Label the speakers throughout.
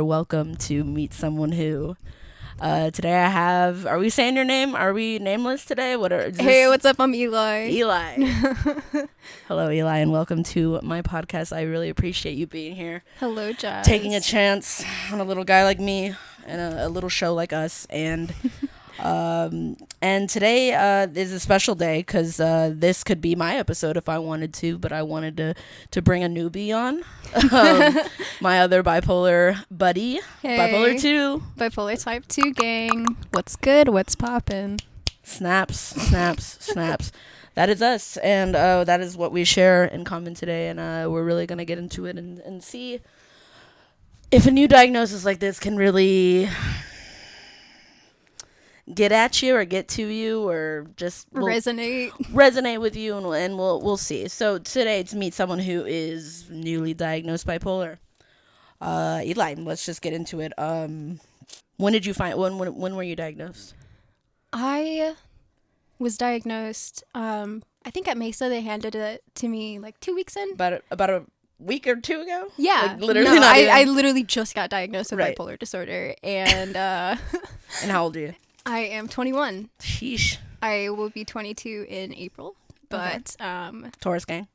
Speaker 1: Welcome to Meet Someone Who. Today I have, are we saying your name? Are we nameless today?
Speaker 2: Hey, what's up? I'm Eli.
Speaker 1: Eli. Hello, Eli, and welcome to my podcast. I really appreciate you being here.
Speaker 2: Hello, Jazz.
Speaker 1: Taking a chance on a little guy like me and a little show like us. And today is a special day because this could be my episode if I wanted to, but I wanted to bring a newbie on. My other bipolar buddy.
Speaker 2: Hey.
Speaker 1: Bipolar 2.
Speaker 2: Bipolar type 2 gang. What's good? What's poppin'?
Speaker 1: Snaps. That is us, and that is what we share in common today, and we're really going to get into it and see if a new diagnosis like this can really get at you or get to you or just resonate with you, and we'll see. So today to meet someone who is newly diagnosed bipolar. Eli, let's just get into it. When did you when were you diagnosed?
Speaker 2: I was diagnosed I think at Mesa. They handed it to me like 2 weeks in.
Speaker 1: About a week or two ago?
Speaker 2: Yeah.
Speaker 1: Like, literally
Speaker 2: no,
Speaker 1: not
Speaker 2: I literally just got diagnosed with
Speaker 1: right.
Speaker 2: bipolar disorder, and
Speaker 1: And how old are you?
Speaker 2: I am 21.
Speaker 1: Sheesh.
Speaker 2: I will be 22 in April, but
Speaker 1: Taurus gang.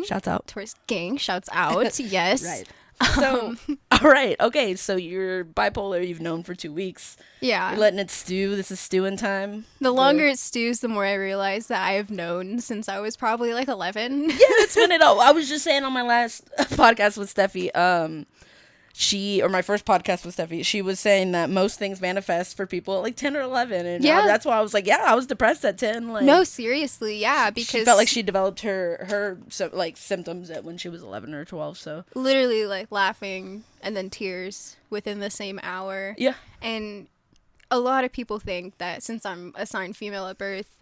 Speaker 2: Shouts out. Taurus gang. Shouts out. Yes.
Speaker 1: Right. So, all right. Okay. So you're bipolar. You've known for 2 weeks.
Speaker 2: Yeah.
Speaker 1: You're letting it stew. This is stewing time.
Speaker 2: The longer it stews, the more I realize that I have known since I was probably like 11.
Speaker 1: Yeah, that's when I was just saying on my last podcast with Steffi, my first podcast with Steffi, she was saying that most things manifest for people at like 10 or 11. And that's why I was like, yeah, I was depressed at 10. Like,
Speaker 2: no, seriously, yeah, because
Speaker 1: she felt like she developed her symptoms when she was 11 or 12. So
Speaker 2: literally like laughing and then tears within the same hour.
Speaker 1: Yeah.
Speaker 2: And a lot of people think that since I'm assigned female at birth,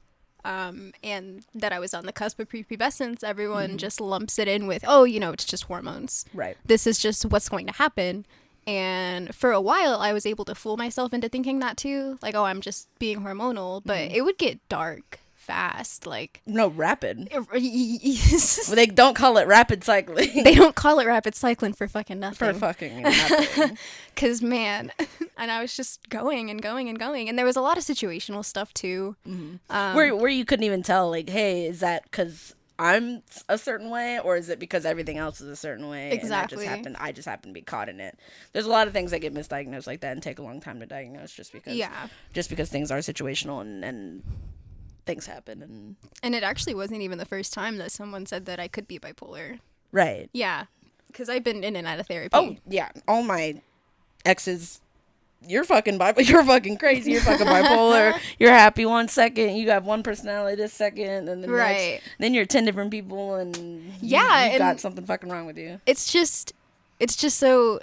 Speaker 2: and that I was on the cusp of prepubescence, everyone just lumps it in with, it's just hormones.
Speaker 1: Right.
Speaker 2: This is just what's going to happen. And for a while, I was able to fool myself into thinking that too. Like, I'm just being hormonal. But it would get dark fast. Like,
Speaker 1: no, rapid. They don't call it rapid cycling.
Speaker 2: They don't call it rapid cycling for fucking nothing.
Speaker 1: For fucking nothing.
Speaker 2: Because, man, and I was just going and going and going. And there was a lot of situational stuff, too.
Speaker 1: Mm-hmm. Where you couldn't even tell, like, hey, is that because I'm a certain way, or is it because everything else is a certain way?
Speaker 2: Exactly.
Speaker 1: And I just happen to be caught in it. There's a lot of things that get misdiagnosed like that and take a long time to diagnose just because things are situational and things happen.
Speaker 2: And it actually wasn't even the first time that someone said that I could be bipolar.
Speaker 1: Right.
Speaker 2: Yeah. Because I've been in and out of therapy.
Speaker 1: Oh, yeah. All my exes, you're fucking you're fucking crazy. You're fucking bipolar. You're happy 1 second. You have one personality this second. And the next. Then you're 10 different people. And you got something fucking wrong with you.
Speaker 2: It's just so...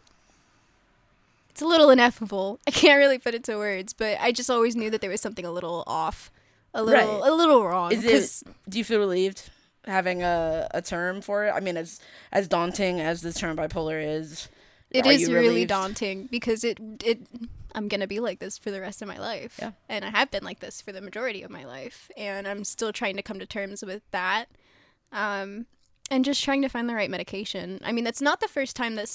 Speaker 2: It's a little ineffable. I can't really put it to words. But I just always knew that there was something a little off. A little wrong.
Speaker 1: Do you feel relieved having a term for it? I mean, as daunting as the term bipolar is,
Speaker 2: it is really daunting because I'm gonna be like this for the rest of my life.
Speaker 1: Yeah.
Speaker 2: And I have been like this for the majority of my life, and I'm still trying to come to terms with that. And just trying to find the right medication. I mean, that's not the first time that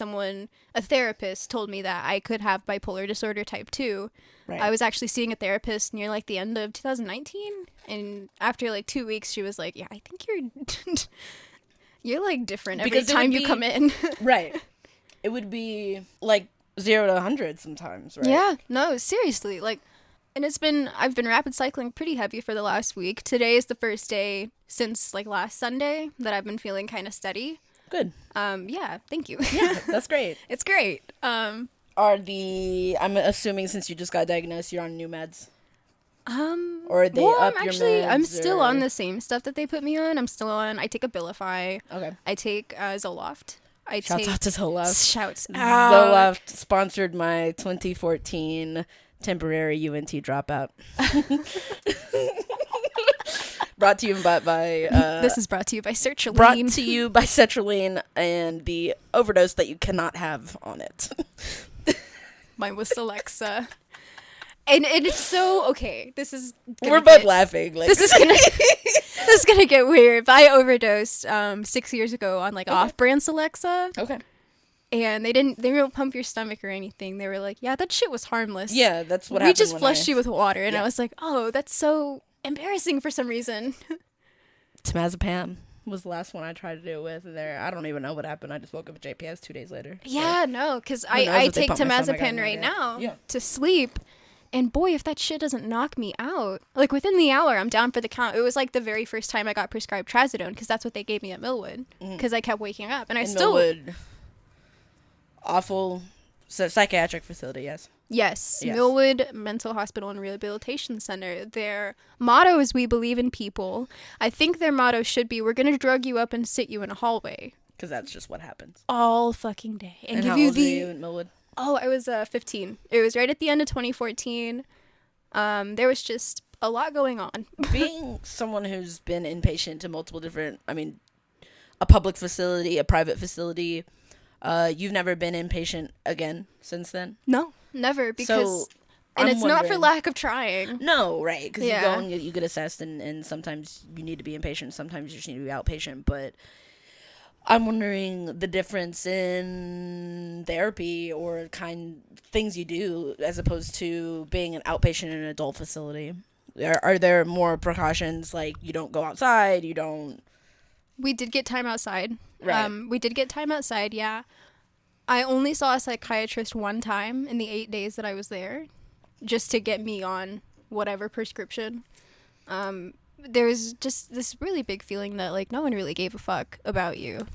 Speaker 2: a therapist, told me that I could have bipolar disorder type 2. Right. I was actually seeing a therapist near like the end of 2019. And after like 2 weeks, she was like, yeah, I think you're like different every time you come in.
Speaker 1: Right. It would be like 0 to 100 sometimes, right?
Speaker 2: Yeah. No, seriously. Like, and I've been rapid cycling pretty heavy for the last week. Today is the first day since like last Sunday that I've been feeling kind of steady.
Speaker 1: Good.
Speaker 2: Yeah, thank you.
Speaker 1: Yeah, that's great.
Speaker 2: It's great.
Speaker 1: I'm assuming since you just got diagnosed, you're on new meds? Or are they up your meds?
Speaker 2: I'm still on the same stuff that they put me on. I take Abilify.
Speaker 1: Okay.
Speaker 2: I take Zoloft.
Speaker 1: Shouts out to Zoloft.
Speaker 2: Shouts out.
Speaker 1: Zoloft sponsored my 2014 temporary UNT dropout. Brought to you by
Speaker 2: this is brought to you by sertraline.
Speaker 1: Brought to you by sertraline and the overdose that you cannot have on it.
Speaker 2: Mine was Celexa. And it's so okay.
Speaker 1: We're both laughing. Like.
Speaker 2: This is gonna get weird. But I overdosed 6 years ago on like off-brand Celexa.
Speaker 1: Okay.
Speaker 2: And they don't pump your stomach or anything. They were like, yeah, that shit was harmless.
Speaker 1: Yeah, that's what happened.
Speaker 2: We just flushed you with water. And I was like, oh, that's so embarrassing for some reason.
Speaker 1: Temazepam was the last one I tried to do it with there. I don't even know what happened. I just woke up with JPS 2 days later.
Speaker 2: Yeah, so. No, because I take temazepam right now to sleep. And boy, if that shit doesn't knock me out, like within the hour, I'm down for the count. It was like the very first time I got prescribed trazodone because that's what they gave me at Millwood because I kept waking up. And I still... Millwood,
Speaker 1: awful psychiatric facility, yes.
Speaker 2: Yes, Millwood Mental Hospital and Rehabilitation Center. Their motto is, we believe in people. I think their motto should be, we're going to drug you up and sit you in a hallway.
Speaker 1: Because that's just what happens.
Speaker 2: All fucking day.
Speaker 1: And give how you old were you in Millwood?
Speaker 2: Oh, I was 15. It was right at the end of 2014. There was just a lot going on.
Speaker 1: Being someone who's been inpatient to multiple different, a public facility, a private facility, you've never been inpatient again since then?
Speaker 2: No, never. Because, and it's not for lack of trying.
Speaker 1: No, right. Because you go and you get assessed, and sometimes you need to be inpatient, sometimes you just need to be outpatient. But I'm wondering the difference in therapy or things you do as opposed to being an outpatient in an adult facility. Are there more precautions, like you don't go outside, you don't...
Speaker 2: We did get time outside.
Speaker 1: Right.
Speaker 2: We did get time outside, yeah. I only saw a psychiatrist one time in the 8 days that I was there, just to get me on whatever prescription. There was just this really big feeling that, like, no one really gave a fuck about you.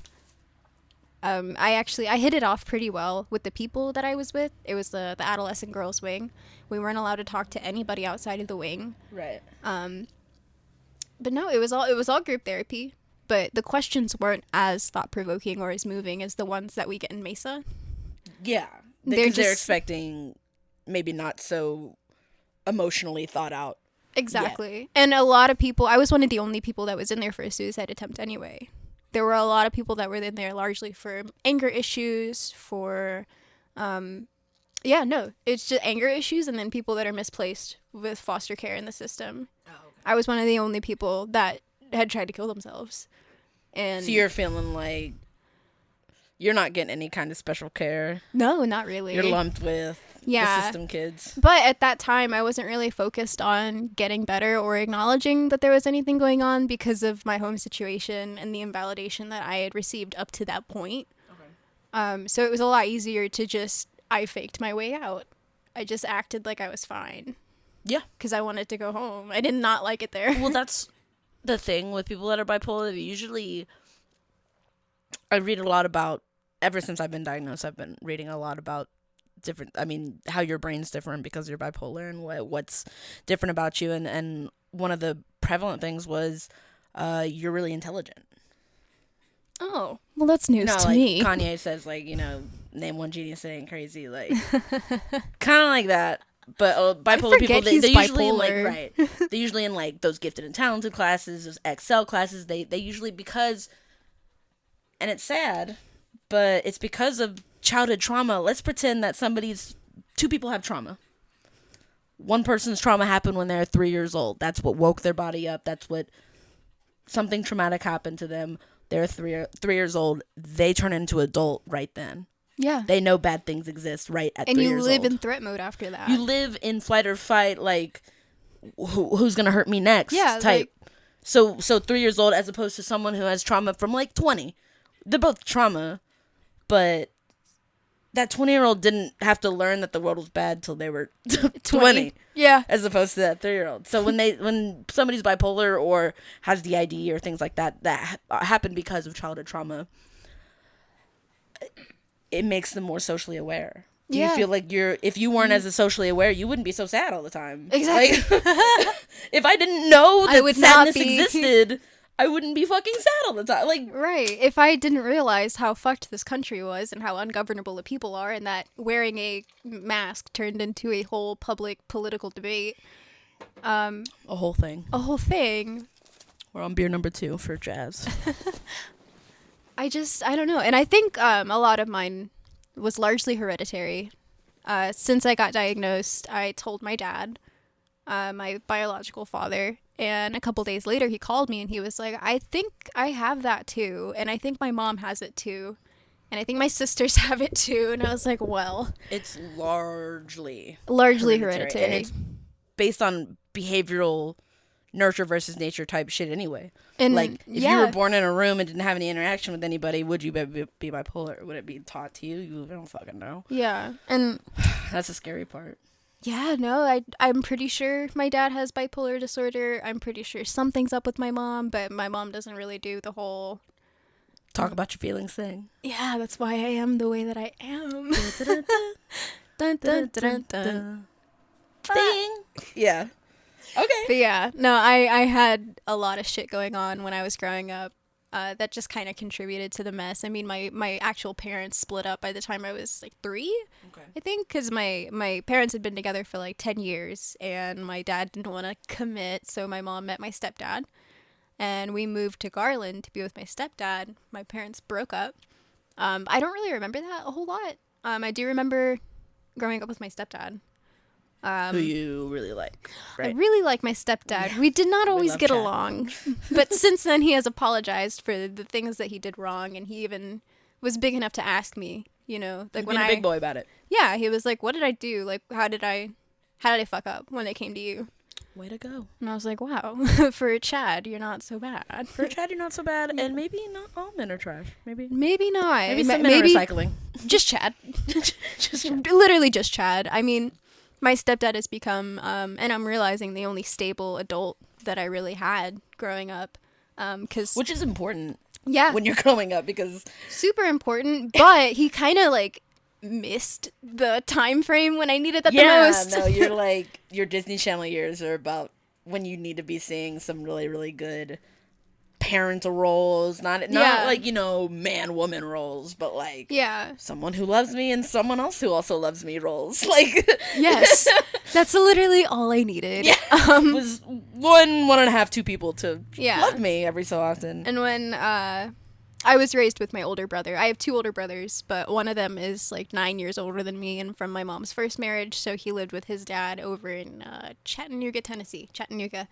Speaker 2: I hit it off pretty well with the people that I was with. It was the adolescent girls wing. We weren't allowed to talk to anybody outside of the wing.
Speaker 1: Right.
Speaker 2: But no, it was all group therapy. But the questions weren't as thought-provoking or as moving as the ones that we get in Mesa.
Speaker 1: Yeah. Because they're expecting maybe not so emotionally thought out.
Speaker 2: Exactly. Yet. And a lot of people, I was one of the only people that was in there for a suicide attempt anyway. There were a lot of people that were in there largely for anger issues, for, it's just anger issues, and then people that are misplaced with foster care in the system. Oh, okay. I was one of the only people that had tried to kill themselves. And
Speaker 1: so you're feeling like you're not getting any kind of special care?
Speaker 2: No, not really.
Speaker 1: You're lumped with the system kids.
Speaker 2: But at that time, I wasn't really focused on getting better or acknowledging that there was anything going on because of my home situation and the invalidation that I had received up to that point. Okay. So it was a lot easier to I faked my way out. I just acted like I was fine.
Speaker 1: Yeah.
Speaker 2: Because I wanted to go home. I did not like it there.
Speaker 1: Well, that's the thing with people that are bipolar. Usually, I read a lot about, ever since I've been diagnosed, I've been reading a lot about how your brain's different because you're bipolar and what's different about you. And one of the prevalent things was you're really intelligent.
Speaker 2: Oh, well, that's news to me.
Speaker 1: Kanye says, name one genius that ain't crazy. Like, kind of like that. But bipolar people, they're usually they're usually in those gifted and talented classes, those Excel classes. They usually, because, and it's sad, but it's because of childhood trauma. Let's pretend that two people have trauma. One person's trauma happened when they're 3 years old. That's what woke their body up. That's what, something traumatic happened to them. They're 3 years old. They turn into adult right then.
Speaker 2: Yeah.
Speaker 1: They know bad things exist right at 3 years old.
Speaker 2: And you live in threat mode after that.
Speaker 1: You live in flight or fight, who's going to hurt me next type. So 3 years old as opposed to someone who has trauma from 20. They're both trauma, but that 20-year-old didn't have to learn that the world was bad till they were 20.
Speaker 2: Yeah.
Speaker 1: As opposed to that 3-year-old. So when somebody's bipolar or has DID or things like that happen because of childhood trauma, it makes them more socially aware. Do you feel like if you weren't as socially aware, you wouldn't be so sad all the time?
Speaker 2: Exactly.
Speaker 1: If I didn't know that sadness existed, I wouldn't be fucking sad all the time.
Speaker 2: Right. If I didn't realize how fucked this country was and how ungovernable the people are, and that wearing a mask turned into a whole public political debate.
Speaker 1: A whole thing.
Speaker 2: We're
Speaker 1: on beer number 2 for jazz.
Speaker 2: I don't know. And I think a lot of mine was largely hereditary. Since I got diagnosed, I told my dad, my biological father, and a couple days later he called me and he was like, I think I have that too, and I think my mom has it too. And I think my sisters have it too. And I was like, well.
Speaker 1: It's largely
Speaker 2: hereditary.
Speaker 1: And it's based on behavioral nurture versus nature type shit anyway.
Speaker 2: And
Speaker 1: like, if you were born in a room and didn't have any interaction with anybody, would you be bipolar? Would it be taught to you? You don't fucking know.
Speaker 2: Yeah. And
Speaker 1: that's the scary part.
Speaker 2: Yeah, no, I'm pretty sure my dad has bipolar disorder. I'm pretty sure something's up with my mom, but my mom doesn't really do the whole
Speaker 1: talk about your feelings thing.
Speaker 2: Yeah, that's why I am the way that I am.
Speaker 1: Ding. Yeah. Okay.
Speaker 2: But yeah, no, I had a lot of shit going on when I was growing up. That just kind of contributed to the mess. I mean, my actual parents split up by the time I was like 3, I think, because my parents had been together for like 10 years, and my dad didn't want to commit, so my mom met my stepdad, and we moved to Garland to be with my stepdad. My parents broke up. I don't really remember that a whole lot. I do remember growing up with my stepdad.
Speaker 1: Who you really like, right?
Speaker 2: I really like my stepdad. Yeah. We did not always get along. But since then, he has apologized for the things that he did wrong, and he even was big enough to ask me, you know, like when
Speaker 1: a big boy about it.
Speaker 2: Yeah, he was like, what did I do? Like, how did I fuck up when it came to you?
Speaker 1: Way to go.
Speaker 2: And I was like, wow, for a Chad, you're not so bad.
Speaker 1: For a Chad, you're not so bad, and maybe not all men are trash. Maybe
Speaker 2: not.
Speaker 1: Maybe some men are recycling.
Speaker 2: Just Chad. Just Chad. Literally just Chad. I mean, my stepdad has become, and I'm realizing, the only stable adult that I really had growing up.
Speaker 1: Which is important.
Speaker 2: Yeah.
Speaker 1: When you're growing up, because...
Speaker 2: Super important, but he kind of, like, missed the time frame when I needed that the most.
Speaker 1: Yeah, no, you're like, your Disney Channel years are about when you need to be seeing some really, really good parental roles, not like, you know, man-woman roles, but like someone who loves me and someone else who also loves me roles. Like,
Speaker 2: yes, that's literally all I needed.
Speaker 1: Yeah, was 1.5, 2 people to love me every so often.
Speaker 2: And when I was raised with my older brother. I have 2 older brothers, but one of them is like 9 years older than me and from my mom's first marriage, so he lived with his dad over in Chattanooga, Tennessee. Chattanooga.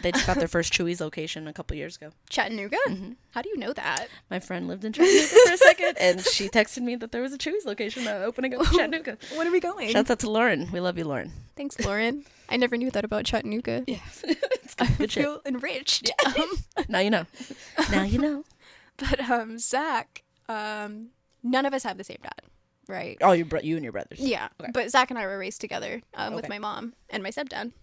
Speaker 1: They just got their first Chewy's location a couple years ago.
Speaker 2: Chattanooga? Mm-hmm. How do you know that?
Speaker 1: My friend lived in Chattanooga for a second, and she texted me that there was a Chewy's location opening up in Chattanooga.
Speaker 2: When are we going?
Speaker 1: Shouts out to Lauren. We love you, Lauren.
Speaker 2: Thanks, Lauren. I never knew that about Chattanooga.
Speaker 1: Yeah. It's good.
Speaker 2: I feel enriched.
Speaker 1: Yeah. Now you know. Now you know.
Speaker 2: But Zach, none of us have the same dad, right?
Speaker 1: Oh, you and your brothers.
Speaker 2: Yeah, okay. But Zach and I were raised together with my mom and my stepdad.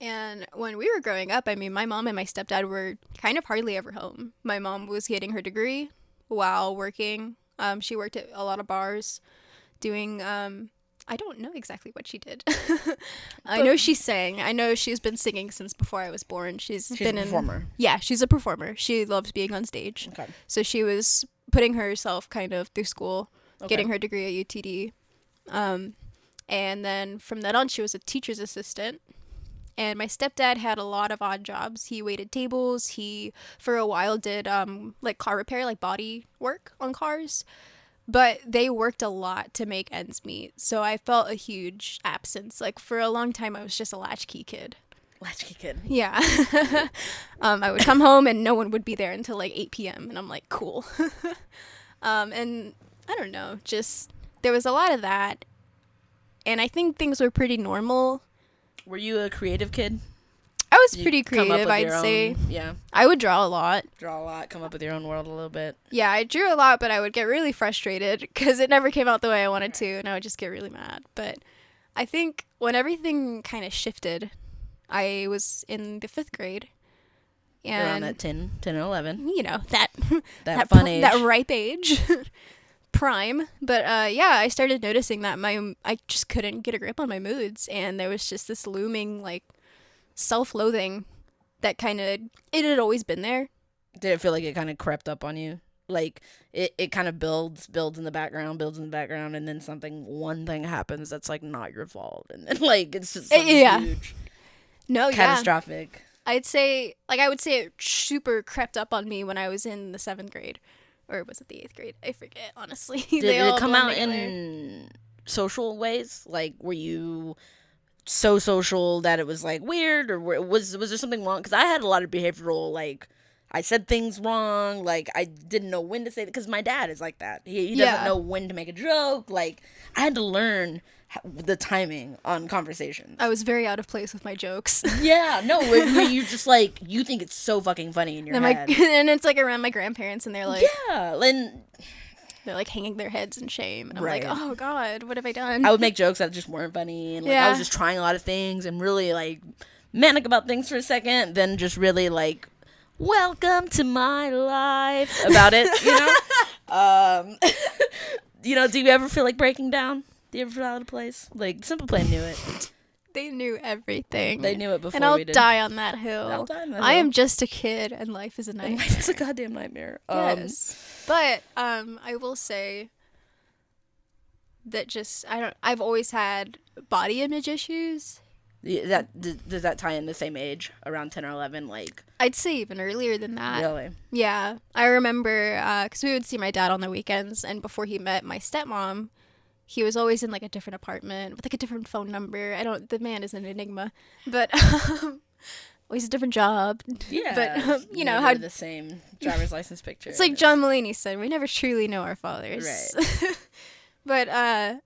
Speaker 2: And when we were growing up, I mean, my mom and my stepdad were kind of hardly ever home. My mom was getting her degree while working. She worked at a lot of bars doing... I don't know exactly what she did. I know she sang. I know she's been singing since before I was born. She's been
Speaker 1: a performer.
Speaker 2: Yeah, she's a performer. She loves being on stage.
Speaker 1: Okay.
Speaker 2: So she was putting herself kind of through school, getting her degree at UTD. And then from then on, she was a teacher's assistant. And my stepdad had a lot of odd jobs. He waited tables. He, for a while, did like car repair, like body work on cars. But they worked a lot to make ends meet. So I felt a huge absence. Like, for a long time, I was just a latchkey kid.
Speaker 1: Latchkey kid.
Speaker 2: Yeah. I would come home and no one would be there until like 8 p.m. And I'm like, cool. And I don't know, just there was a lot of that. And I think things were pretty normal.
Speaker 1: Were you a creative kid?
Speaker 2: I was pretty creative, I'd say.
Speaker 1: Yeah.
Speaker 2: I would draw a lot.
Speaker 1: Come up with your own world a little bit.
Speaker 2: Yeah, I drew a lot, but I would get really frustrated because it never came out the way I wanted to, and I would just get really mad. But I think when everything kind of shifted, I was in the 5th grade.
Speaker 1: And around that 10 and 11.
Speaker 2: You know, that
Speaker 1: fun age.
Speaker 2: That ripe age. Prime. But yeah, I started noticing that I just couldn't get a grip on my moods, and there was just this looming, like, self-loathing that kind of, it had always been there.
Speaker 1: Did it feel like it kind of crept up on you? Like, it kind of builds in the background, and then one thing happens that's, like, not your fault. And then, like, it's just huge.
Speaker 2: No,
Speaker 1: catastrophic.
Speaker 2: I would say it super crept up on me when I was in the 7th grade. Or was it the 8th grade? I forget, honestly.
Speaker 1: Did it come out in social ways? Like, were you so social that it was like weird, or was there something wrong? Because I had a lot of behavioral, like, I said things wrong. Like, I didn't know when to say it. Because my dad is like that. He doesn't know when to make a joke. Like, I had to learn the timing on conversations.
Speaker 2: I was very out of place with my jokes.
Speaker 1: Yeah, no, where you just, like, you think it's so fucking funny in your head.
Speaker 2: And it's, like, around my grandparents, and they're like...
Speaker 1: Yeah, and...
Speaker 2: They're, like, hanging their heads in shame. And I'm like, oh, God, what have I done?
Speaker 1: I would make jokes that just weren't funny. And, like, I was just trying a lot of things and really, like, manic about things for a second. Then just really, like, welcome to my life about it, you know? You know, do you ever feel like breaking down? Do you ever feel out of place? Like, Simple Plan knew it.
Speaker 2: They knew everything.
Speaker 1: They knew it before
Speaker 2: we did. And
Speaker 1: I'll
Speaker 2: die on that hill.
Speaker 1: I'll die on that hill.
Speaker 2: I am just a kid, and life is a nightmare.
Speaker 1: Life is a goddamn nightmare.
Speaker 2: Yes. But I will say that I've always had body image issues.
Speaker 1: Yeah, does that tie in the same age, around 10 or 11? Like,
Speaker 2: I'd say even earlier than that.
Speaker 1: Really?
Speaker 2: Yeah. I remember, because we would see my dad on the weekends, and before he met my stepmom, he was always in, like, a different apartment with, like, a different phone number. The man is an enigma, but always a different job.
Speaker 1: Yeah.
Speaker 2: But, you know, how
Speaker 1: the same driver's license picture.
Speaker 2: It's like John Mulaney said, we never truly know our fathers.
Speaker 1: Right.
Speaker 2: But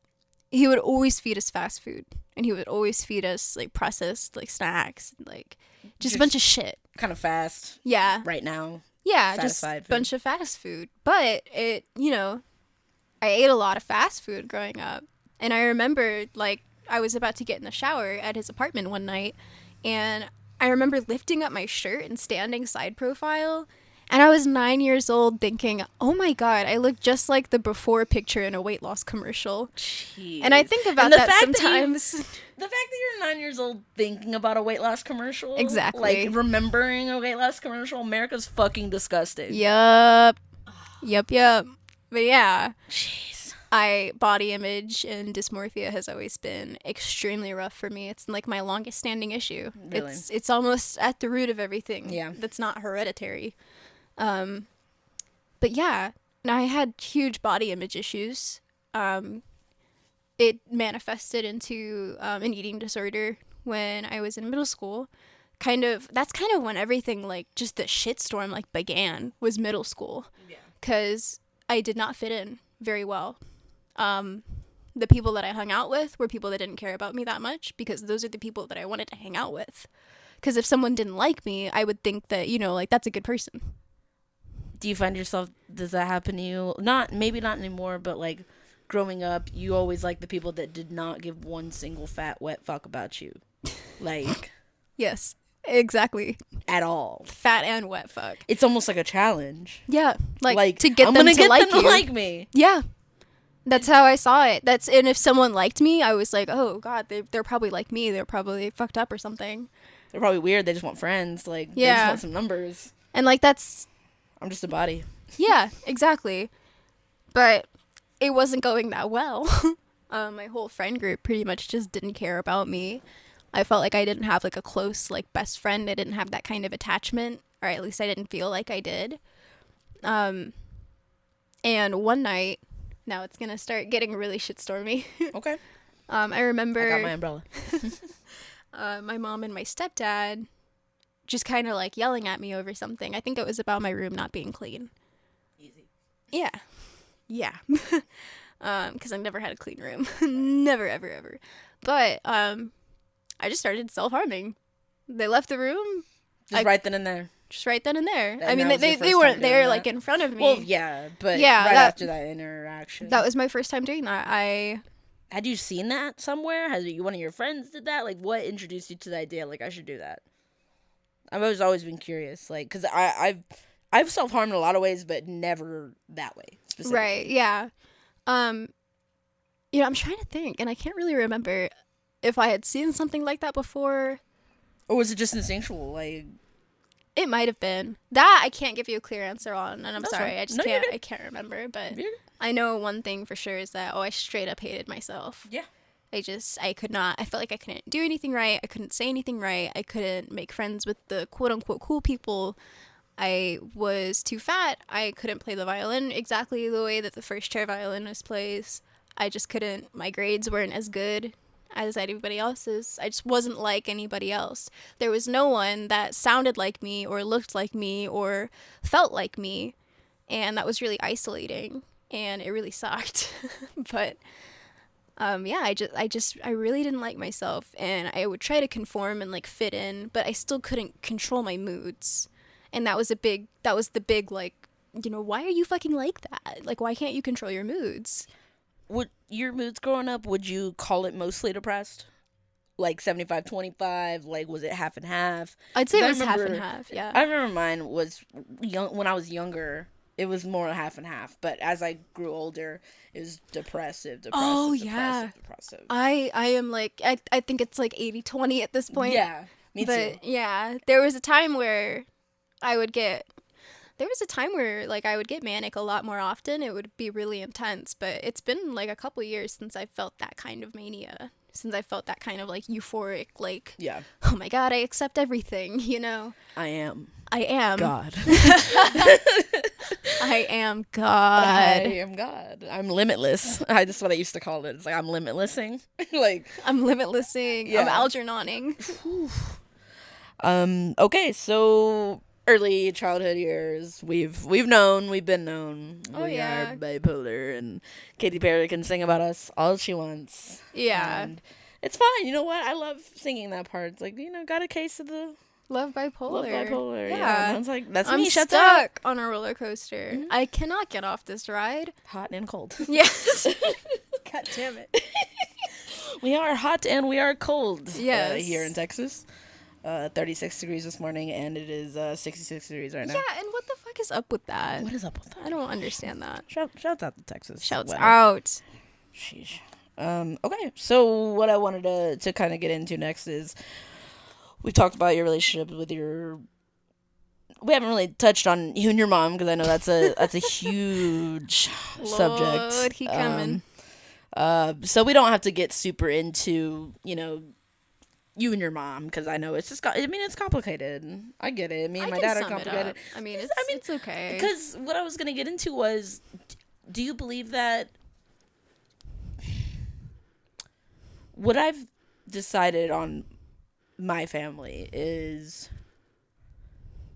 Speaker 2: he would always feed us fast food, and he would always feed us, like, processed, like, snacks, and, like, just a bunch of shit.
Speaker 1: Kind of fast.
Speaker 2: Yeah.
Speaker 1: Right now.
Speaker 2: Yeah, just a bunch of fast food. But I ate a lot of fast food growing up. And I remember, like, I was about to get in the shower at his apartment one night, and I remember lifting up my shirt and standing side profile, and I was 9 years old thinking, oh my God, I look just like the before picture in a weight loss commercial.
Speaker 1: Jeez.
Speaker 2: And I think about that sometimes.
Speaker 1: The fact that you're 9 years old thinking about a weight loss commercial.
Speaker 2: Exactly.
Speaker 1: Like, remembering a weight loss commercial, America's fucking disgusting.
Speaker 2: Yup. But yeah.
Speaker 1: Jeez.
Speaker 2: Body image and dysmorphia has always been extremely rough for me. It's like my longest standing issue.
Speaker 1: Really?
Speaker 2: It's almost at the root of everything.
Speaker 1: Yeah.
Speaker 2: That's not hereditary. But yeah, now I had huge body image issues. It manifested into an eating disorder when I was in middle school. That's kind of when everything, like, just the shitstorm, like, began, was middle school. Yeah. 'Cause I did not fit in very well. The people that I hung out with were people that didn't care about me that much, because those are the people that I wanted to hang out with. Because if someone didn't like me, I would think that, like, that's a good person.
Speaker 1: Do you find yourself, does that happen to you? Maybe not anymore, but, like, growing up, you always liked the people that did not give one single fat, wet fuck about you. Like.
Speaker 2: Yes, exactly.
Speaker 1: At all.
Speaker 2: Fat and wet fuck.
Speaker 1: It's almost like a challenge.
Speaker 2: Yeah. Like to get
Speaker 1: I'm
Speaker 2: them
Speaker 1: gonna
Speaker 2: to
Speaker 1: get
Speaker 2: like
Speaker 1: them
Speaker 2: you.
Speaker 1: to like me.
Speaker 2: Yeah. That's how I saw it. And if someone liked me, I was like, oh God, they're probably like me. They're probably fucked up or something.
Speaker 1: They're probably weird. They just want friends. Like,
Speaker 2: yeah.
Speaker 1: They just want some numbers.
Speaker 2: And, like,
Speaker 1: I'm just a body.
Speaker 2: Yeah, exactly. But it wasn't going that well. My whole friend group pretty much just didn't care about me. I felt like I didn't have, like, a close, like, best friend. I didn't have that kind of attachment, or at least I didn't feel like I did. And one night, now it's gonna start getting really shitstormy.
Speaker 1: Okay.
Speaker 2: I remember
Speaker 1: I got my umbrella.
Speaker 2: My mom and my stepdad just kind of, like, yelling at me over something. I think it was about my room not being clean.
Speaker 1: Easy.
Speaker 2: Yeah. Because I never had a clean room. Never, ever, ever. But I just started self-harming. They left the room.
Speaker 1: Right then and there.
Speaker 2: Just right then and there.
Speaker 1: And
Speaker 2: I mean, they weren't there, like, in front of me.
Speaker 1: Well, yeah, but after that interaction.
Speaker 2: That was my first time doing that.
Speaker 1: Had you seen that somewhere? One of your friends did that? Like, what introduced you to the idea, like, I should do that? I've always been curious, like, because I've self-harmed in a lot of ways, but never that way, specifically.
Speaker 2: Right, yeah. I'm trying to think, and I can't really remember if I had seen something like that before.
Speaker 1: Or was it just instinctual, like...
Speaker 2: It might have been. That I can't give you a clear answer on, and I'm sorry,
Speaker 1: right.
Speaker 2: I just can't. I can't remember, but I know one thing for sure is that I straight up hated myself.
Speaker 1: Yeah.
Speaker 2: I could not. I felt like I couldn't do anything right. I couldn't say anything right. I couldn't make friends with the quote unquote cool people. I was too fat. I couldn't play the violin exactly the way that the first chair violinist plays. I just couldn't. My grades weren't as good as anybody else's. I just wasn't like anybody else. There was no one that sounded like me or looked like me or felt like me, and that was really isolating, and it really sucked. But yeah, I really didn't like myself, and I would try to conform and like fit in, but I still couldn't control my moods. And that was the big like, you know, why are you fucking like that? Like, why can't you control your moods?
Speaker 1: Would your moods growing up, would you call it mostly depressed? Like 75-25, like was it half and half?
Speaker 2: I'd say it was half and half, yeah.
Speaker 1: I remember mine was when I was younger, it was more half and half, but as I grew older, it was depressive.
Speaker 2: Oh, yeah. I am like, I think it's like 80-20 at this point.
Speaker 1: Yeah, me too.
Speaker 2: But yeah, there was a time where I would get manic a lot more often. It would be really intense, but it's been like a couple years since I felt that kind of mania. Since I felt that kind of like euphoric, like,
Speaker 1: yeah,
Speaker 2: oh my God, I accept everything, you know?
Speaker 1: I am
Speaker 2: God. I am God.
Speaker 1: I am God. I'm limitless. That's what I used to call it. It's like I'm limitlessing. Like
Speaker 2: I'm limitlessing. Yeah. I'm Algernauning.
Speaker 1: Okay, so early childhood years, we've been known. We are bipolar, and Katy Perry can sing about us all she wants.
Speaker 2: Yeah.
Speaker 1: And it's fine. You know what? I love singing that part. It's like, you know, got a case of the
Speaker 2: Love bipolar.
Speaker 1: Yeah. I was like, that's
Speaker 2: I'm
Speaker 1: me. Shut
Speaker 2: stuck on a roller coaster. Mm-hmm. I cannot get off this ride.
Speaker 1: Hot and cold.
Speaker 2: Yes. God damn it.
Speaker 1: We are hot and we are cold.
Speaker 2: Yes.
Speaker 1: Here in Texas. 36 degrees this morning, and it is 66 degrees right now.
Speaker 2: Yeah, and what the fuck is up with that?
Speaker 1: What is up with that?
Speaker 2: I don't understand that.
Speaker 1: Shouts out to Texas.
Speaker 2: Shouts out.
Speaker 1: Sheesh. Okay, so what I wanted to kind of get into next is we talked about your relationship with your. We haven't really touched on you and your mom because I know that's a huge subject.
Speaker 2: Lord, he coming.
Speaker 1: So we don't have to get super into, you know, you and your mom, because I know it's just it's complicated. I get it. Me and my dad are complicated.
Speaker 2: It's okay.
Speaker 1: Because what I was going to get into was, do you believe that what I've decided on my family is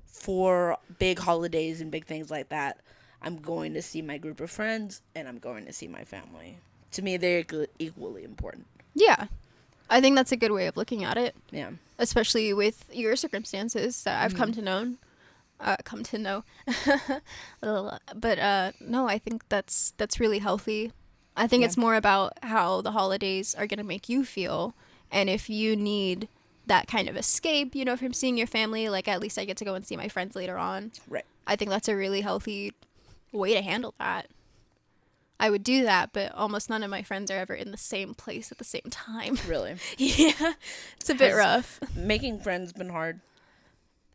Speaker 1: for big holidays and big things like that, I'm going to see my group of friends and I'm going to see my family. To me, they're equally important.
Speaker 2: Yeah. I think that's a good way of looking at it.
Speaker 1: Yeah.
Speaker 2: Especially with your circumstances that I've come to know. But no, I think that's really healthy. I think it's more about how the holidays are going to make you feel. And if you need that kind of escape, you know, from seeing your family, like at least I get to go and see my friends later on.
Speaker 1: Right.
Speaker 2: I think that's a really healthy way to handle that. I would do that, but almost none of my friends are ever in the same place at the same time.
Speaker 1: Really?
Speaker 2: Yeah. It's a bit rough.
Speaker 1: Making friends been hard?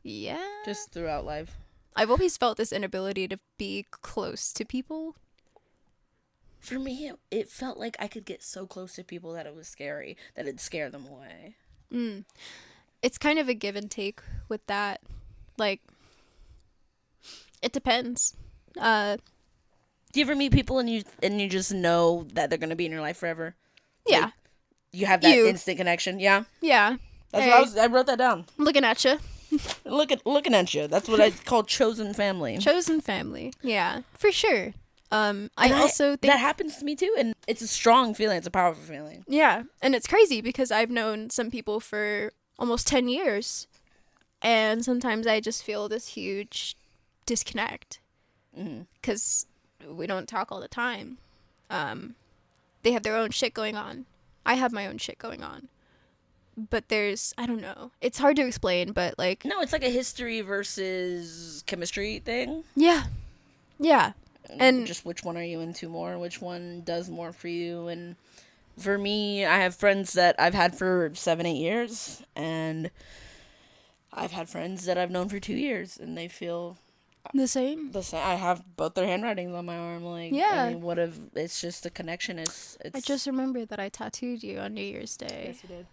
Speaker 2: Yeah.
Speaker 1: Just throughout life?
Speaker 2: I've always felt this inability to be close to people.
Speaker 1: For me, it felt like I could get so close to people that it was scary, that it'd scare them away.
Speaker 2: It's kind of a give and take with that. Like, it depends.
Speaker 1: Do you ever meet people and you just know that they're gonna be in your life forever?
Speaker 2: Yeah.
Speaker 1: Like, you have that instant connection. Yeah.
Speaker 2: Yeah.
Speaker 1: That's what I wrote that down.
Speaker 2: Looking at you.
Speaker 1: Looking at you. That's what I call chosen family.
Speaker 2: Chosen family. Yeah, for sure. I also think
Speaker 1: that happens to me too, and it's a strong feeling. It's a powerful feeling.
Speaker 2: Yeah, and it's crazy because I've known some people for almost 10 years, and sometimes I just feel this huge disconnect because we don't talk all the time. They have their own shit going on. I have my own shit going on. But I don't know. It's hard to explain, but like...
Speaker 1: No, it's like a history versus chemistry thing.
Speaker 2: Yeah. Yeah. And
Speaker 1: just which one are you into more? Which one does more for you? And for me, I have friends that I've had for 7-8 years, and I've had friends that I've known for 2 years, and they feel
Speaker 2: the same.
Speaker 1: I have both their handwritings on my arm. Like,
Speaker 2: yeah.
Speaker 1: I mean, what if it's just the connection? It's.
Speaker 2: I just remembered that I tattooed you on New Year's Day.
Speaker 1: Yes, you did.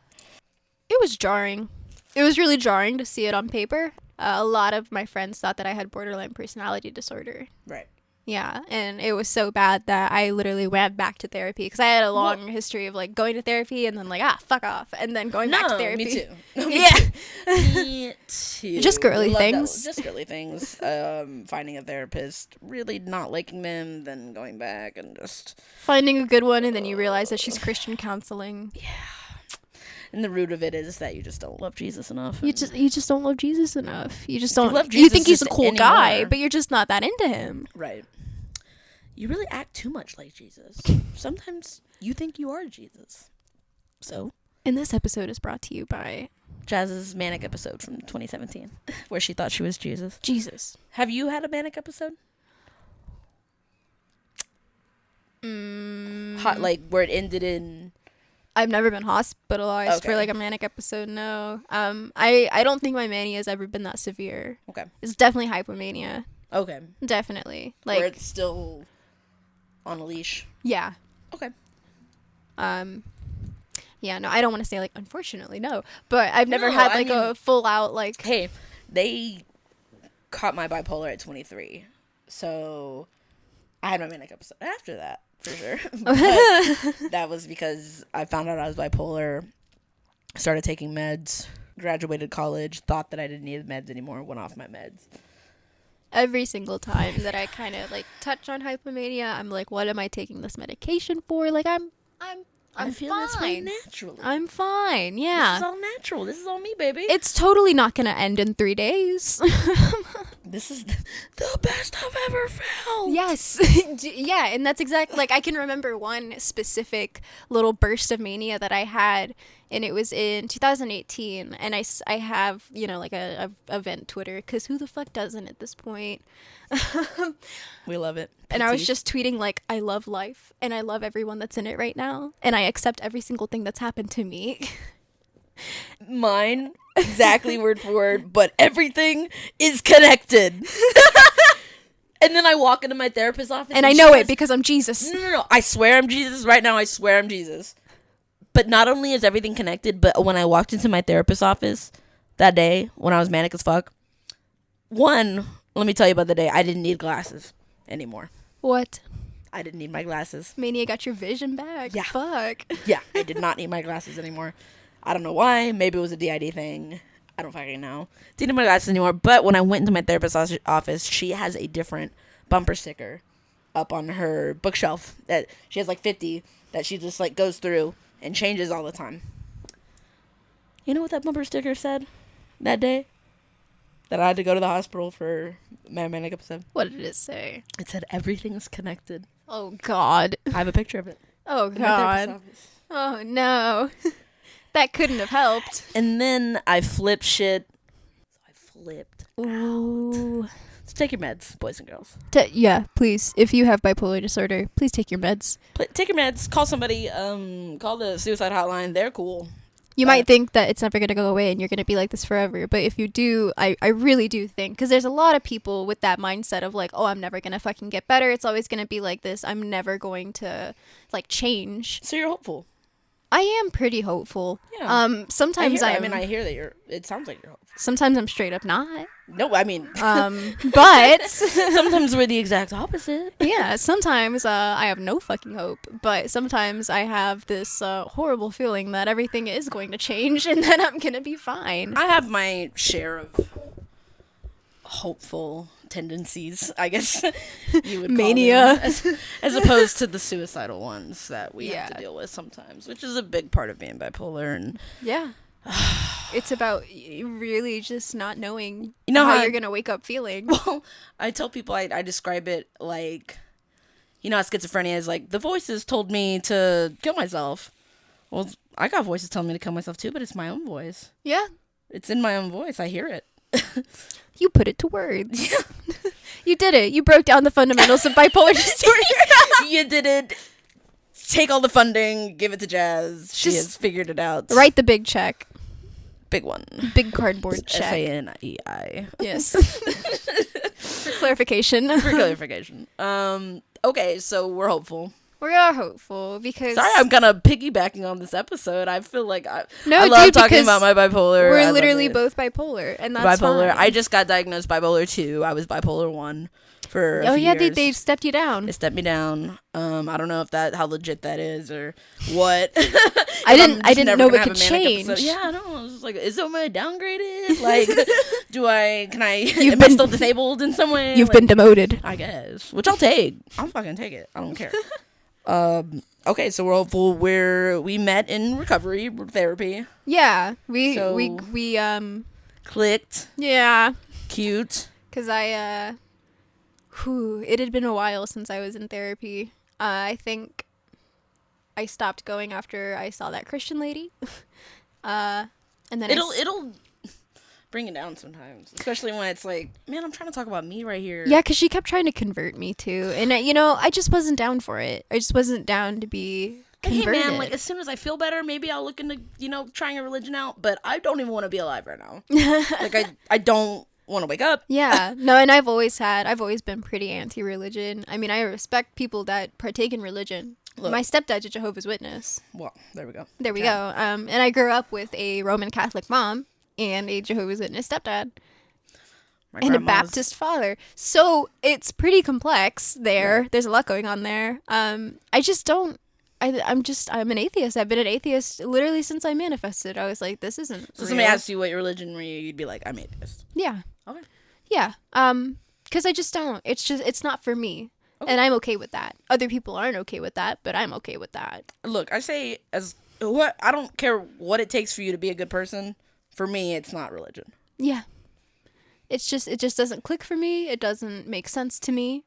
Speaker 2: It was jarring. It was really jarring to see it on paper. A lot of my friends thought that I had borderline personality disorder.
Speaker 1: Right.
Speaker 2: Yeah, and it was so bad that I literally went back to therapy because I had a long history of like going to therapy and then like fuck off, and then going back to therapy.
Speaker 1: Me too. Me too.
Speaker 2: Just girly things.
Speaker 1: Just girly things. Finding a therapist, really not liking them, then going back and just
Speaker 2: finding a good one, and then you realize that she's Christian counseling.
Speaker 1: Yeah. And the root of it is that you just don't love Jesus enough.
Speaker 2: You just don't love Jesus enough. You just don't. You think he's a cool guy, but you're just not that into him.
Speaker 1: Right. You really act too much like Jesus. Sometimes you think you are Jesus. So.
Speaker 2: And this episode is brought to you by
Speaker 1: Jazz's manic episode from 2017, where she thought she was Jesus.
Speaker 2: Jesus.
Speaker 1: Have you had a manic episode? Like where it ended in.
Speaker 2: I've never been hospitalized for like a manic episode. No. I don't think my mania has ever been that severe.
Speaker 1: Okay.
Speaker 2: It's definitely hypomania.
Speaker 1: Okay.
Speaker 2: Definitely. Like
Speaker 1: where it's still on a leash.
Speaker 2: Yeah.
Speaker 1: Okay.
Speaker 2: Yeah, no, I don't want to say like unfortunately, no. But I've never had like a full out like
Speaker 1: hey, they caught my bipolar at 23. So I had my manic episode after that. For sure. But that was because I found out I was bipolar, started taking meds, graduated college, thought that I didn't need meds anymore, went off my meds.
Speaker 2: Every single time that I kind of like touch on hypomania, I'm like, what am I taking this medication for? Like I feel fine.
Speaker 1: This way naturally.
Speaker 2: I'm fine. Yeah.
Speaker 1: This is all natural. This is all me, baby.
Speaker 2: It's totally not going to end in 3 days.
Speaker 1: This is the best I've ever felt.
Speaker 2: Yes. Yeah, and that's exactly, like, I can remember one specific little burst of mania that I had, and it was in 2018, and I have, you know, like a vent Twitter, because who the fuck doesn't at this point?
Speaker 1: We love it.
Speaker 2: And I was just tweeting, like, I love life, and I love everyone that's in it right now, and I accept every single thing that's happened to me.
Speaker 1: Mine, exactly word for word, but everything is connected. And then I walk into my therapist's office.
Speaker 2: And I know it because I'm Jesus.
Speaker 1: No. I swear I'm Jesus. Right now, I swear I'm Jesus. But not only is everything connected, but when I walked into my therapist's office that day, when I was manic as fuck, let me tell you about the day. I didn't need glasses anymore.
Speaker 2: What?
Speaker 1: I didn't need my glasses.
Speaker 2: Mania got your vision back.
Speaker 1: Yeah.
Speaker 2: Fuck.
Speaker 1: Yeah, I did not need my glasses anymore. I don't know why. Maybe it was a DID thing. I don't fucking know. Didn't need my glasses anymore. But when I went into my therapist's office, she has a different bumper sticker up on her bookshelf. That she has like 50 that she just like goes through and changes all the time. You know what that bumper sticker said that day? That I had to go to the hospital for my manic episode.
Speaker 2: What did it say?
Speaker 1: It said everything's connected.
Speaker 2: Oh, God.
Speaker 1: I have a picture of it.
Speaker 2: Oh, God. Oh, no. That couldn't have helped.
Speaker 1: And then I flipped shit. I flipped
Speaker 2: Ooh.
Speaker 1: out. So take your meds, boys and girls.
Speaker 2: Yeah, please. If you have bipolar disorder, please take your meds.
Speaker 1: Take your meds. Call somebody. Call the suicide hotline. They're cool.
Speaker 2: You might think that it's never going to go away and you're going to be like this forever. But if you do, I really do think, because there's a lot of people with that mindset of like, oh, I'm never going to fucking get better. It's always going to be like this. I'm never going to like change.
Speaker 1: So you're hopeful.
Speaker 2: I am pretty hopeful.
Speaker 1: Yeah.
Speaker 2: Sometimes
Speaker 1: I hear that it sounds like you're hopeful.
Speaker 2: Sometimes I'm straight up not.
Speaker 1: No, I mean.
Speaker 2: But.
Speaker 1: Sometimes we're the exact opposite.
Speaker 2: Yeah, sometimes I have no fucking hope. But sometimes I have this horrible feeling that everything is going to change and that I'm going to be fine.
Speaker 1: I have my share of hopeful tendencies, I guess you would call
Speaker 2: mania
Speaker 1: them, as opposed to the suicidal ones that we have to deal with sometimes, which is a big part of being bipolar. And
Speaker 2: it's about really just not knowing
Speaker 1: how
Speaker 2: you're gonna wake up feeling.
Speaker 1: Well, I tell people I describe it like, how schizophrenia is like the voices told me to kill myself. Well, I got voices telling me to kill myself too, but it's my own voice.
Speaker 2: Yeah,
Speaker 1: it's in my own voice. I hear it.
Speaker 2: You put it to words. Yeah. You did it. You broke down the fundamentals of bipolar disorder.
Speaker 1: You did it. Take all the funding, give it to Jazz. She has figured it out.
Speaker 2: Write the big check.
Speaker 1: Big one.
Speaker 2: Big cardboard check.
Speaker 1: SANEI.
Speaker 2: Yes. For clarification.
Speaker 1: Okay, so we're hopeful.
Speaker 2: We are hopeful because...
Speaker 1: Sorry, I'm kind of piggybacking on this episode. I feel like I love talking about my bipolar.
Speaker 2: We're literally both bipolar, and that's
Speaker 1: bipolar.
Speaker 2: fine.
Speaker 1: I just got diagnosed bipolar 2. I was bipolar 1 for a few years.
Speaker 2: They stepped you down.
Speaker 1: They stepped me down. I don't know how legit that is or what.
Speaker 2: I didn't know it could change.
Speaker 1: Yeah, I know. I was like, is someone downgraded? Like, am I still disabled in some way?
Speaker 2: You've been demoted.
Speaker 1: I guess, which I'll take. I'll fucking take it. I don't care. Okay, so we're hopeful we met in recovery therapy.
Speaker 2: Yeah, we
Speaker 1: clicked.
Speaker 2: Yeah.
Speaker 1: Cute.
Speaker 2: Because it had been a while since I was in therapy. I think I stopped going after I saw that Christian lady. And then
Speaker 1: it'll bring it down sometimes, especially when it's like, man, I'm trying to talk about me right here.
Speaker 2: Yeah, because she kept trying to convert me too, and I just wasn't down for it. I just wasn't down to be converted.
Speaker 1: Hey man, like as soon as I feel better, maybe I'll look into trying a religion out. But I don't even want to be alive right now. Like I don't want to wake up.
Speaker 2: Yeah, no, and I've always been pretty anti-religion. I mean, I respect people that partake in religion. Look, my stepdad's a Jehovah's Witness.
Speaker 1: Well, there we go.
Speaker 2: There we go. And I grew up with a Roman Catholic mom and a Jehovah's Witness stepdad. And a Baptist father. So it's pretty complex there. Yeah. There's a lot going on there. I just don't. I'm an atheist. I've been an atheist literally since I manifested. I was like, this isn't
Speaker 1: So real. Somebody asked you what your religion were, you'd be like, I'm atheist.
Speaker 2: Yeah.
Speaker 1: Okay.
Speaker 2: Yeah. Because I just don't. It's not for me. Okay. And I'm okay with that. Other people aren't okay with that, but I'm okay with that.
Speaker 1: Look, I say I don't care what it takes for you to be a good person. For me, it's not religion.
Speaker 2: Yeah. It just doesn't click for me. It doesn't make sense to me.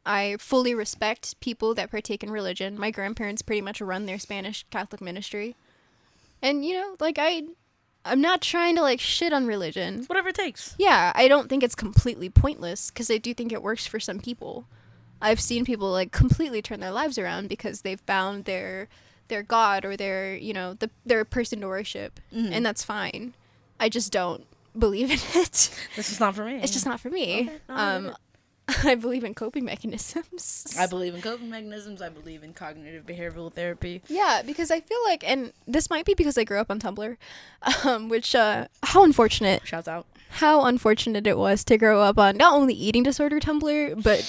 Speaker 2: I fully respect people that partake in religion. My grandparents pretty much run their Spanish Catholic ministry. And, I'm not trying to, shit on religion.
Speaker 1: It's whatever it takes.
Speaker 2: Yeah, I don't think it's completely pointless, because I do think it works for some people. I've seen people, completely turn their lives around because they've found their God or their person to worship. Mm-hmm. And that's fine. I just don't believe in it.
Speaker 1: This is not for me.
Speaker 2: It's just not for me. Okay. I believe in coping mechanisms.
Speaker 1: I believe in coping mechanisms. I believe in cognitive behavioral therapy.
Speaker 2: Yeah, because I feel like, and this might be because I grew up on Tumblr, which, how unfortunate.
Speaker 1: Shouts out.
Speaker 2: How unfortunate it was to grow up on not only eating disorder Tumblr, but,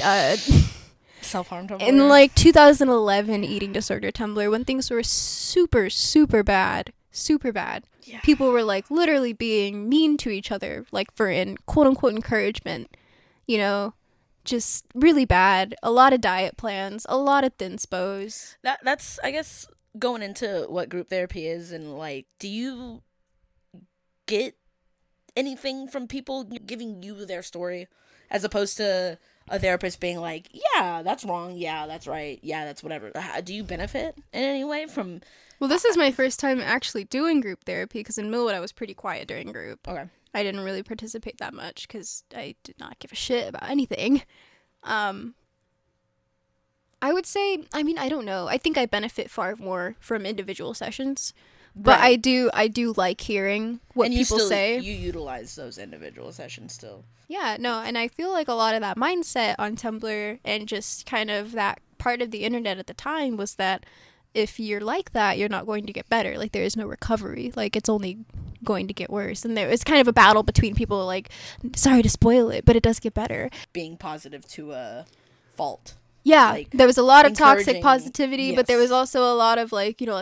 Speaker 1: self-harm Tumblr.
Speaker 2: In, 2011 eating disorder Tumblr, when things were super, super bad. Super bad. Yeah. People were, literally being mean to each other, for quote-unquote encouragement, just really bad. A lot of diet plans, a lot of thinspos.
Speaker 1: That's I guess going into what group therapy is, and do you get anything from people giving you their story as opposed to a therapist being like, yeah, that's wrong, yeah, that's right, yeah, that's whatever. Do you benefit in any way from?
Speaker 2: Well, this is my first time actually doing group therapy, because in Millwood I was pretty quiet during group.
Speaker 1: Okay.
Speaker 2: I didn't really participate that much because I did not give a shit about anything. I would say, I don't know. I think I benefit far more from individual sessions. But right. I do like hearing what people say.
Speaker 1: You utilize those individual sessions still.
Speaker 2: Yeah, no, and I feel like a lot of that mindset on Tumblr and just kind of that part of the internet at the time was that if you're like that, you're not going to get better. There is no recovery. It's only going to get worse. And it's kind of a battle between people, sorry to spoil it, but it does get better.
Speaker 1: Being positive to a fault.
Speaker 2: Yeah, there was a lot of toxic positivity, yes. But there was also a lot of,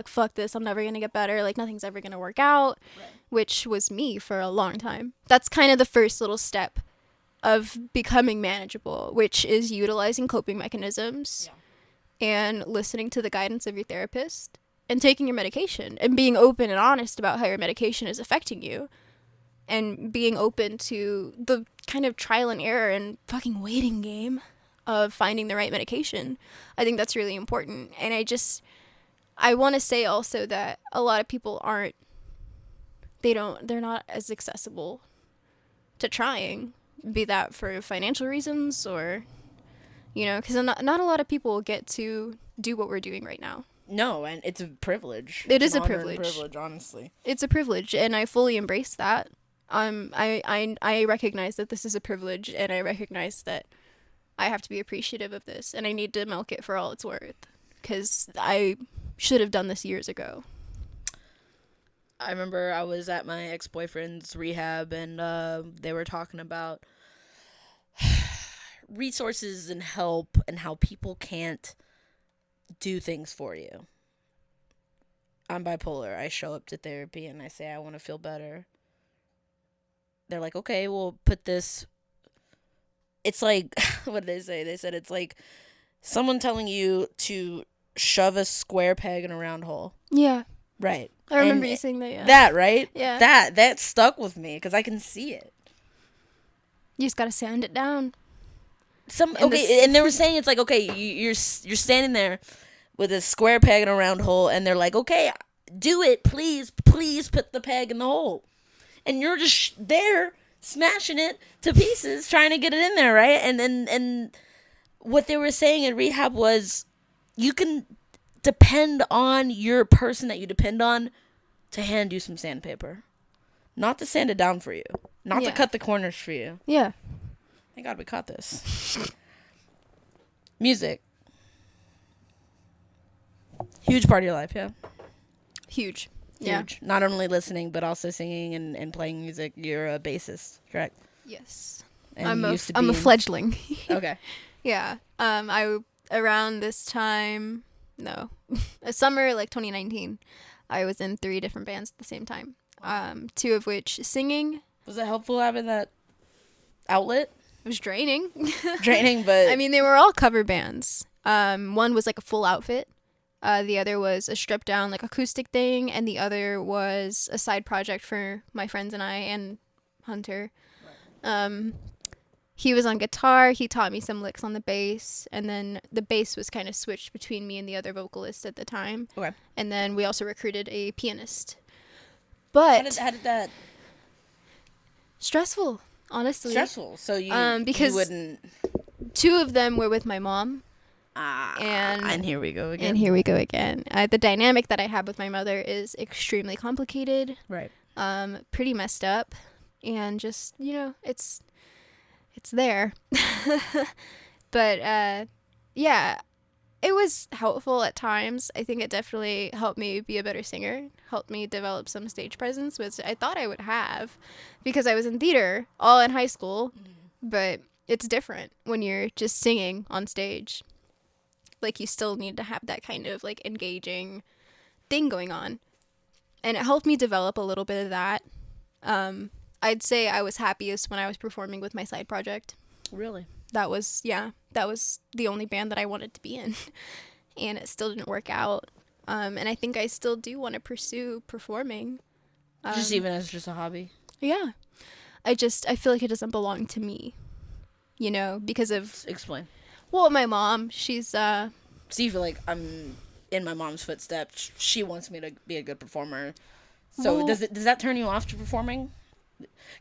Speaker 2: fuck this, I'm never going to get better. Nothing's ever going to work out, right. Which was me for a long time. That's kind of the first little step of becoming manageable, which is utilizing coping mechanisms. Yeah. And listening to the guidance of your therapist and taking your medication and being open and honest about how your medication is affecting you and being open to the kind of trial and error and fucking waiting game of finding the right medication. I think that's really important. And I want to say also that a lot of people they're not as accessible to trying, be that for financial reasons or because not a lot of people get to do what we're doing right now.
Speaker 1: No, and it's a privilege.
Speaker 2: It is a privilege.
Speaker 1: Honestly.
Speaker 2: It's a privilege, and I fully embrace that. I recognize that this is a privilege, and I recognize that I have to be appreciative of this, and I need to milk it for all it's worth, because I should have done this years ago.
Speaker 1: I remember I was at my ex-boyfriend's rehab, and they were talking about resources and help and how people can't do things for you. I'm bipolar. I show up to therapy and I say I want to feel better. They're like, okay, we'll put this. It's like, what did they say? They said it's like someone telling you to shove a square peg in a round hole.
Speaker 2: Yeah.
Speaker 1: Right.
Speaker 2: I remember you saying that, yeah.
Speaker 1: That, right?
Speaker 2: Yeah.
Speaker 1: That stuck with me because I can see it.
Speaker 2: You just got to sand it down.
Speaker 1: And they were saying it's like, okay, you're standing there with a square peg in a round hole, and they're like, okay, do it, please put the peg in the hole. And you're just there smashing it to pieces, trying to get it in there, right? And what they were saying in rehab was you can depend on your person that you depend on to hand you some sandpaper. Not to sand it down for you. Not to cut the corners for you.
Speaker 2: Yeah.
Speaker 1: Thank God we caught this. Music. Huge part of your life, yeah?
Speaker 2: Huge.
Speaker 1: Yeah. Not only listening, but also singing and playing music. You're a bassist, correct?
Speaker 2: Yes.
Speaker 1: And
Speaker 2: I'm a fledgling.
Speaker 1: Okay.
Speaker 2: Yeah. I around this time, a summer like 2019, I was in 3 different bands at the same time. 2 of which singing.
Speaker 1: Was it helpful having that outlet?
Speaker 2: It was draining.
Speaker 1: But
Speaker 2: I mean, they were all cover bands. One was like a full outfit. The other was a stripped down like acoustic thing, and the other was a side project for my friends and I and Hunter. Right. He was on guitar. He taught me some licks on the bass, and then the bass was kind of switched between me and the other vocalist at the time.
Speaker 1: Okay.
Speaker 2: And then we also recruited a pianist. But
Speaker 1: how did that?
Speaker 2: Stressful, honestly.
Speaker 1: Stressful. So
Speaker 2: because
Speaker 1: you wouldn't.
Speaker 2: 2 of them were with my mom.
Speaker 1: And here we go again.
Speaker 2: The dynamic that I have with my mother is extremely complicated.
Speaker 1: Right.
Speaker 2: Pretty messed up, and just it's there. But yeah, it was helpful at times. I think it definitely helped me be a better singer, helped me develop some stage presence, which I thought I would have because I was in theater all in high school. But it's different when you're just singing on stage. Like, you still need to have that kind of, like, engaging thing going on. And it helped me develop a little bit of that. I'd say I was happiest when I was performing with my side project.
Speaker 1: Really?
Speaker 2: That was the only band that I wanted to be in. And it still didn't work out. And I think I still do want to pursue performing.
Speaker 1: Just even as just a hobby?
Speaker 2: Yeah. I feel like it doesn't belong to me. Because of...
Speaker 1: Explain.
Speaker 2: Well, my mom, she's,
Speaker 1: So you feel like I'm in my mom's footsteps. She wants me to be a good performer. So does that turn you off to performing?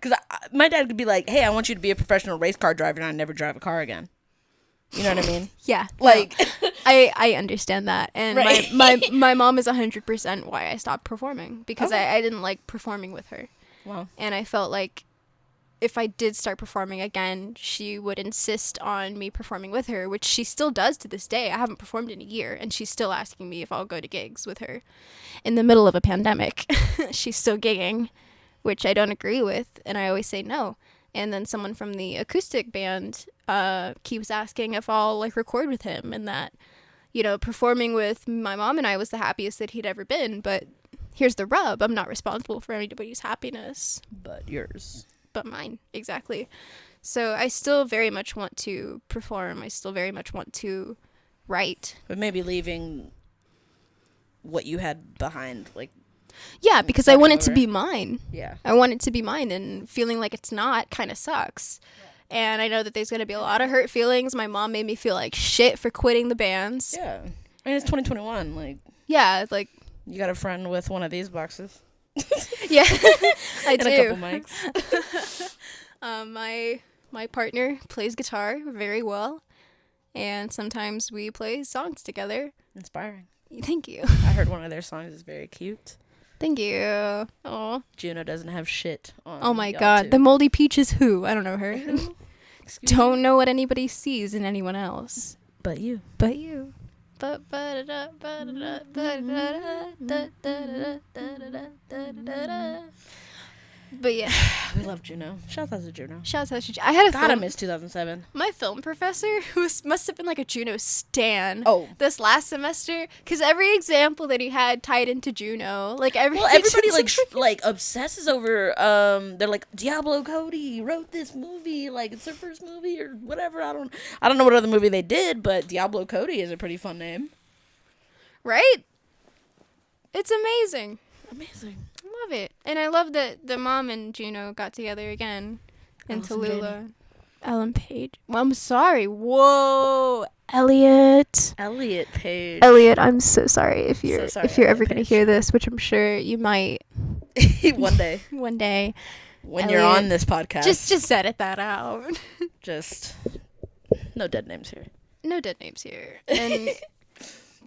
Speaker 1: Because my dad could be like, hey, I want you to be a professional race car driver and I never drive a car again. You know what I mean?
Speaker 2: Yeah.
Speaker 1: Like...
Speaker 2: No, I understand that. And right. my mom is 100% why I stopped performing. Because I didn't like performing with her.
Speaker 1: Wow.
Speaker 2: And I felt like if I did start performing again, she would insist on me performing with her, which she still does to this day. I haven't performed in a year, and she's still asking me if I'll go to gigs with her. In the middle of a pandemic, she's still gigging, which I don't agree with, and I always say no. And then someone from the acoustic band keeps asking if I'll, like, record with him, and that, performing with my mom and I was the happiest that he'd ever been, but here's the rub. I'm not responsible for anybody's happiness.
Speaker 1: But yours.
Speaker 2: But mine, exactly. So I still very much want to perform. I still very much want to write.
Speaker 1: But maybe leaving what you had behind, like...
Speaker 2: Yeah, because I want it to be mine.
Speaker 1: Yeah.
Speaker 2: I want it to be mine, and feeling like it's not kind of sucks. Yeah. And I know that there's going to be a lot of hurt feelings. My mom made me feel like shit for quitting the bands.
Speaker 1: Yeah. I mean, it's 2021, like...
Speaker 2: Yeah, like...
Speaker 1: You got a friend with one of these boxes.
Speaker 2: Yeah, I do.
Speaker 1: And a couple
Speaker 2: mics. My partner plays guitar very well, and sometimes we play songs together.
Speaker 1: Inspiring.
Speaker 2: Thank you.
Speaker 1: I heard one of their songs is very cute.
Speaker 2: Thank you. Oh,
Speaker 1: Juno doesn't have shit on.
Speaker 2: Oh my God, too. The Moldy Peach is who? I don't know her. Don't know what anybody sees in anyone else.
Speaker 1: But you.
Speaker 2: But you. But But yeah,
Speaker 1: we love Juno. Shout out to Juno.
Speaker 2: Shout out to Juno. I had a
Speaker 1: I miss 2007.
Speaker 2: My film professor, who must have been like a Juno stan.
Speaker 1: Oh,
Speaker 2: this last semester, because every example that he had tied into Juno, like
Speaker 1: everybody like obsesses over. They're like, Diablo Cody wrote this movie, like it's their first movie or whatever. I don't know what other movie they did, but Diablo Cody is a pretty fun name,
Speaker 2: right? It's amazing.
Speaker 1: Amazing.
Speaker 2: Love it. And I love that the mom and Juno got together again in Tallulah. Ellen Page. Well, I'm sorry. Whoa. Elliot
Speaker 1: Page.
Speaker 2: Elliot, I'm so sorry if you're ever going to hear this, which I'm sure you might.
Speaker 1: One day.
Speaker 2: One day.
Speaker 1: When Elliot, you're on this podcast.
Speaker 2: Just edit that out.
Speaker 1: Just no dead names here.
Speaker 2: No dead names here. And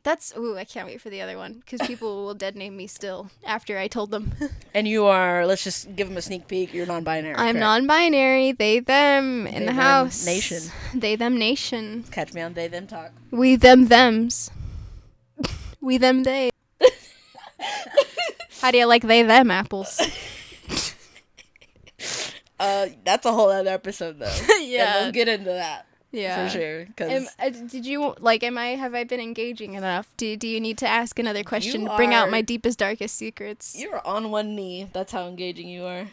Speaker 2: I can't wait for the other one, because people will dead name me still after I told them.
Speaker 1: And you are, let's just give them a sneak peek, you're non-binary.
Speaker 2: I'm correct? Non-binary, they, them, in the house.
Speaker 1: Nation.
Speaker 2: They, them, nation.
Speaker 1: Catch me on They, Them Talk.
Speaker 2: We, them, thems. We, them, they. How do you like they, them apples?
Speaker 1: That's a whole other episode, though.
Speaker 2: Yeah.
Speaker 1: And we'll get into that.
Speaker 2: Yeah,
Speaker 1: for sure. Cause
Speaker 2: have I been engaging enough? Do you need to ask another question to bring out my deepest, darkest secrets?
Speaker 1: You're on one knee. That's how engaging you are.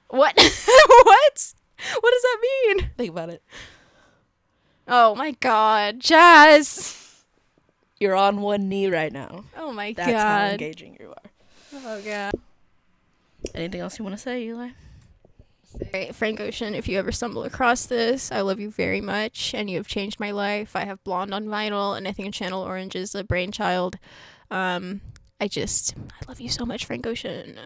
Speaker 2: What? What? What does that mean?
Speaker 1: Think about it.
Speaker 2: Oh my God, Jazz!
Speaker 1: You're on one knee right now.
Speaker 2: Oh my God.
Speaker 1: That's how engaging you are.
Speaker 2: Oh God.
Speaker 1: Anything else you want to say, Eli?
Speaker 2: Frank Ocean, if you ever stumble across this, I love you very much, and you have changed my life. I have Blonde on vinyl, and I think Channel Orange is a brainchild. I love you so much, Frank Ocean.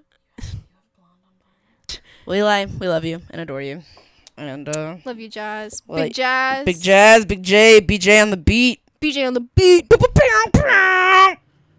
Speaker 1: Well, Eli, we love you and adore you. And
Speaker 2: love you, Jazz.
Speaker 1: Big Jazz. Big Jazz, Big J, BJ on the beat.
Speaker 2: BJ on the beat.